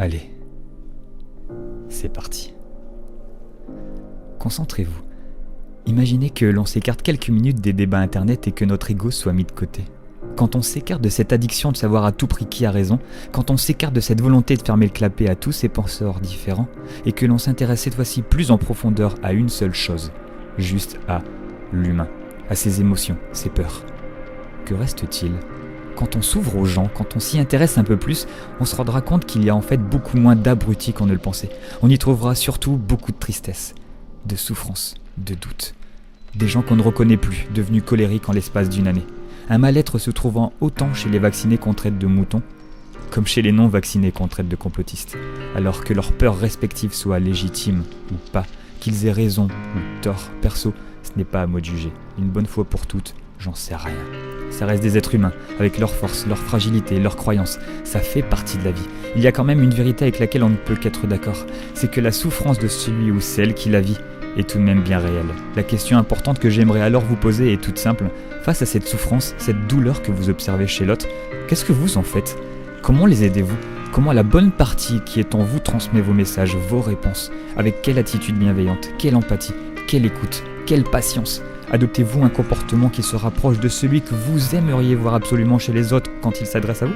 Allez, c'est parti. Concentrez-vous. Imaginez que l'on s'écarte quelques minutes des débats internet et que notre ego soit mis de côté. Quand on s'écarte de cette addiction de savoir à tout prix qui a raison, quand on s'écarte de cette volonté de fermer le clapet à tous ces penseurs différents, et que l'on s'intéresse cette fois-ci plus en profondeur à une seule chose, juste à l'humain, à ses émotions, ses peurs. Que reste-t-il ? Quand on s'ouvre aux gens, quand on s'y intéresse un peu plus, on se rendra compte qu'il y a en fait beaucoup moins d'abrutis qu'on ne le pensait. On y trouvera surtout beaucoup de tristesse, de souffrance, de doute. Des gens qu'on ne reconnaît plus, devenus colériques en l'espace d'une année. Un mal-être se trouvant autant chez les vaccinés qu'on traite de moutons, comme chez les non-vaccinés qu'on traite de complotistes. Alors que leurs peurs respectives soient légitimes ou pas, qu'ils aient raison ou tort, perso, ce n'est pas à moi de juger. Une bonne fois pour toutes, j'en sais rien. Ça reste des êtres humains, avec leurs forces, leurs fragilités, leurs croyances. Ça fait partie de la vie. Il y a quand même une vérité avec laquelle on ne peut qu'être d'accord. C'est que la souffrance de celui ou celle qui la vit est tout de même bien réelle. La question importante que j'aimerais alors vous poser est toute simple. Face à cette souffrance, cette douleur que vous observez chez l'autre, qu'est-ce que vous en faites ? Comment les aidez-vous ? Comment la bonne partie qui est en vous transmet vos messages, vos réponses ? Avec quelle attitude bienveillante ? Quelle empathie ? Quelle écoute ? Quelle patience ? Adoptez-vous un comportement qui se rapproche de celui que vous aimeriez voir absolument chez les autres quand ils s'adressent à vous ?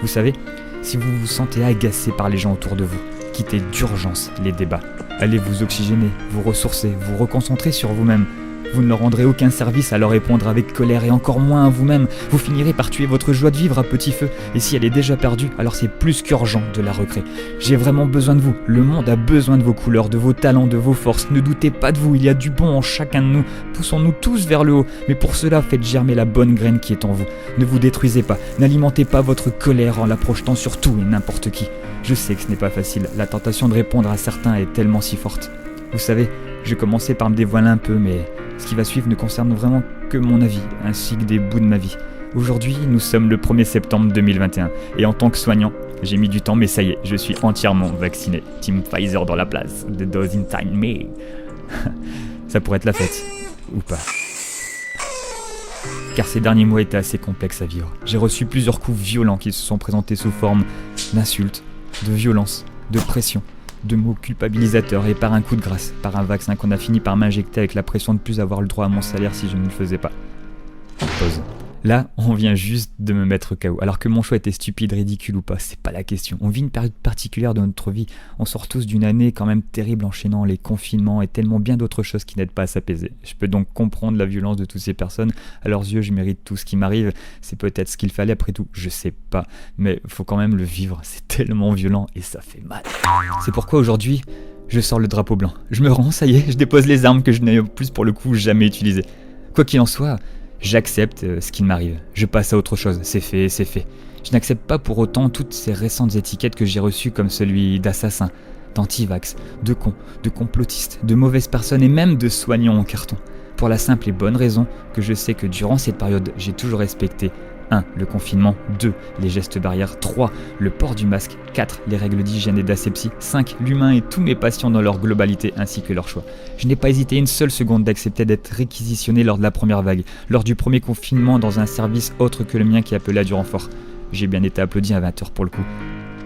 Vous savez, si vous vous sentez agacé par les gens autour de vous, quittez d'urgence les débats. Allez vous oxygéner, vous ressourcer, vous reconcentrer sur vous-même. Vous ne leur rendrez aucun service à leur répondre avec colère et encore moins à vous-même. Vous finirez par tuer votre joie de vivre à petit feu. Et si elle est déjà perdue, alors c'est plus qu'urgent de la recréer. J'ai vraiment besoin de vous. Le monde a besoin de vos couleurs, de vos talents, de vos forces. Ne doutez pas de vous, il y a du bon en chacun de nous. Poussons-nous tous vers le haut. Mais pour cela, faites germer la bonne graine qui est en vous. Ne vous détruisez pas. N'alimentez pas votre colère en la projetant sur tout et n'importe qui. Je sais que ce n'est pas facile. La tentation de répondre à certains est tellement si forte. Vous savez, je vais commencer par me dévoiler un peu, mais ce qui va suivre ne concerne vraiment que mon avis, ainsi que des bouts de ma vie. Aujourd'hui, nous sommes le 1er septembre 2021, et en tant que soignant, j'ai mis du temps, mais ça y est, je suis entièrement vacciné. Team Pfizer dans la place, the dose in time me. Ça pourrait être la fête, ou pas. Car ces derniers mois étaient assez complexes à vivre. J'ai reçu plusieurs coups violents qui se sont présentés sous forme d'insultes, de violence, de pression, de mots culpabilisateurs et par un coup de grâce, par un vaccin qu'on a fini par m'injecter avec la pression de plus avoir le droit à mon salaire si je ne le faisais pas. Pause. Là, on vient juste de me mettre KO. Alors que mon choix était stupide, ridicule ou pas, c'est pas la question. On vit une période particulière de notre vie. On sort tous d'une année quand même terrible enchaînant les confinements et tellement bien d'autres choses qui n'aident pas à s'apaiser. Je peux donc comprendre la violence de toutes ces personnes. À leurs yeux, je mérite tout ce qui m'arrive. C'est peut-être ce qu'il fallait après tout, je sais pas. Mais faut quand même le vivre. C'est tellement violent et ça fait mal. C'est pourquoi aujourd'hui, je sors le drapeau blanc. Je me rends, ça y est, je dépose les armes que je n'ai en plus pour le coup jamais utilisées. Quoi qu'il en soit, j'accepte ce qui m'arrive. Je passe à autre chose. C'est fait, c'est fait. Je n'accepte pas pour autant toutes ces récentes étiquettes que j'ai reçues comme celui d'assassin, d'antivax, de con, de complotiste, de mauvaise personne et même de soignant en carton. Pour la simple et bonne raison que je sais que durant cette période, j'ai toujours respecté 1. Le confinement. 2. Les gestes barrières. 3. Le port du masque. 4. Les règles d'hygiène et d'asepsie. 5. L'humain et tous mes patients dans leur globalité ainsi que leur choix. Je n'ai pas hésité une seule seconde d'accepter d'être réquisitionné lors de la première vague, lors du premier confinement dans un service autre que le mien qui appelait à du renfort. J'ai bien été applaudi à 20h pour le coup.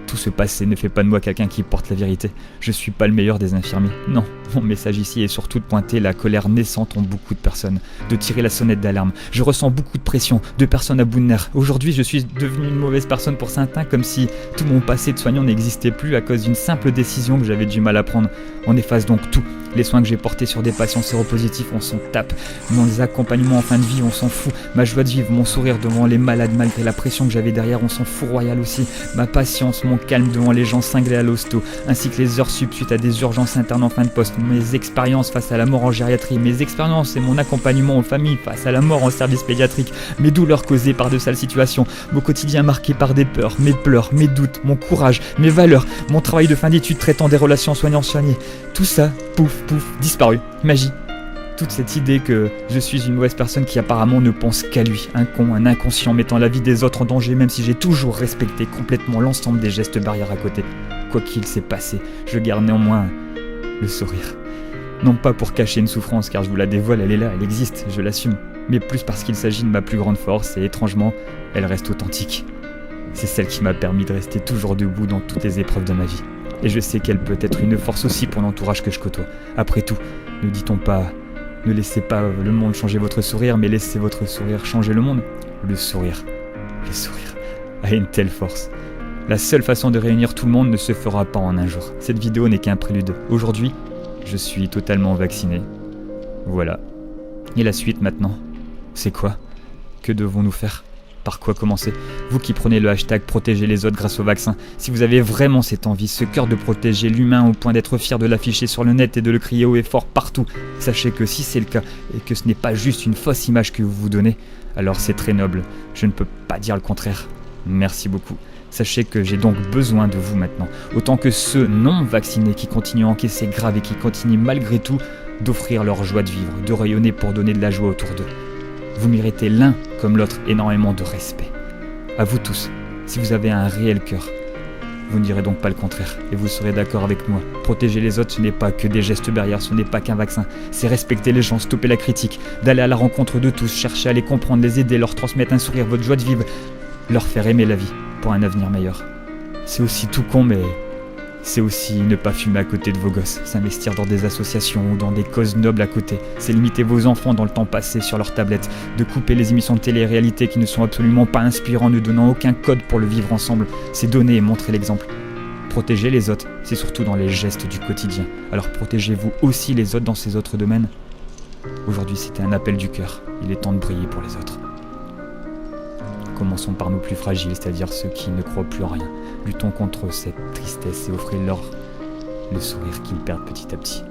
Tout ce passé ne fait pas de moi quelqu'un qui porte la vérité. Je suis pas le meilleur des infirmiers. Non, mon message ici est surtout de pointer la colère naissante en beaucoup de personnes, de tirer la sonnette d'alarme. Je ressens beaucoup de pression, de personnes à bout de nerfs. Aujourd'hui, je suis devenu une mauvaise personne pour certains, comme si tout mon passé de soignant n'existait plus à cause d'une simple décision que j'avais du mal à prendre. On efface donc tout. Les soins que j'ai portés sur des patients séropositifs, on s'en tape. Mon accompagnement en fin de vie, on s'en fout. Ma joie de vivre, mon sourire devant les malades malgré la pression que j'avais derrière, on s'en fout royal aussi. Ma patience, mon calme devant les gens cinglés à l'hosto, ainsi que les heures sup suite à des urgences internes en fin de poste, mes expériences face à la mort en gériatrie, mes expériences et mon accompagnement aux familles face à la mort en service pédiatrique, mes douleurs causées par de sales situations, mon quotidien marqué par des peurs, mes pleurs, mes doutes, mon courage, mes valeurs, mon travail de fin d'études traitant des relations soignants-soignés. Tout ça, pouf, pouf, disparu. Magie. Toute cette idée que je suis une mauvaise personne qui apparemment ne pense qu'à lui, un con, un inconscient mettant la vie des autres en danger, même si j'ai toujours respecté complètement l'ensemble des gestes barrières à côté. Quoi qu'il s'est passé, je garde néanmoins le sourire. Non pas pour cacher une souffrance, car je vous la dévoile, elle est là, elle existe, je l'assume, mais plus parce qu'il s'agit de ma plus grande force et étrangement, elle reste authentique. C'est celle qui m'a permis de rester toujours debout dans toutes les épreuves de ma vie. Et je sais qu'elle peut être une force aussi pour l'entourage que je côtoie. Après tout, ne dit-on pas, ne laissez pas le monde changer votre sourire, mais laissez votre sourire changer le monde. Le sourire a une telle force. La seule façon de réunir tout le monde ne se fera pas en un jour. Cette vidéo n'est qu'un prélude. Aujourd'hui, je suis totalement vacciné. Voilà. Et la suite maintenant, c'est quoi? Que devons-nous faire? Par quoi commencer? Vous qui prenez le hashtag protéger les autres grâce au vaccin, si vous avez vraiment cette envie, ce cœur de protéger l'humain au point d'être fier de l'afficher sur le net et de le crier haut et fort partout, sachez que si c'est le cas et que ce n'est pas juste une fausse image que vous vous donnez, alors c'est très noble. Je ne peux pas dire le contraire. Merci beaucoup. Sachez que j'ai donc besoin de vous maintenant, autant que ceux non vaccinés qui continuent à encaisser grave et qui continuent malgré tout d'offrir leur joie de vivre, de rayonner pour donner de la joie autour d'eux. Vous méritez l'un comme l'autre énormément de respect. À vous tous, si vous avez un réel cœur, vous ne direz donc pas le contraire et vous serez d'accord avec moi. Protéger les autres, ce n'est pas que des gestes barrières, ce n'est pas qu'un vaccin. C'est respecter les gens, stopper la critique, d'aller à la rencontre de tous, chercher à les comprendre, les aider, leur transmettre un sourire, votre joie de vivre, leur faire aimer la vie pour un avenir meilleur. C'est aussi tout con, mais c'est aussi ne pas fumer à côté de vos gosses, s'investir dans des associations ou dans des causes nobles à côté, c'est limiter vos enfants dans le temps passé sur leur tablette, de couper les émissions de télé-réalité qui ne sont absolument pas inspirants, ne donnant aucun code pour le vivre ensemble, c'est donner et montrer l'exemple. Protéger les autres, c'est surtout dans les gestes du quotidien, alors protégez-vous aussi les autres dans ces autres domaines. Aujourd'hui c'était un appel du cœur, il est temps de briller pour les autres. Commençons par nos plus fragiles, c'est-à-dire ceux qui ne croient plus en rien. Luttons contre cette tristesse et offrez-leur le sourire qu'ils perdent petit à petit.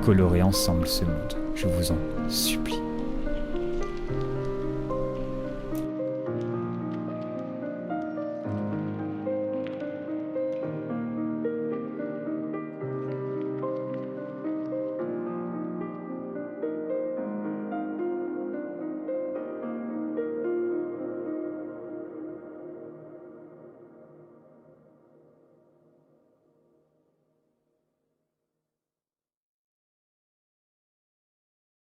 Colorez ensemble ce monde, je vous en supplie.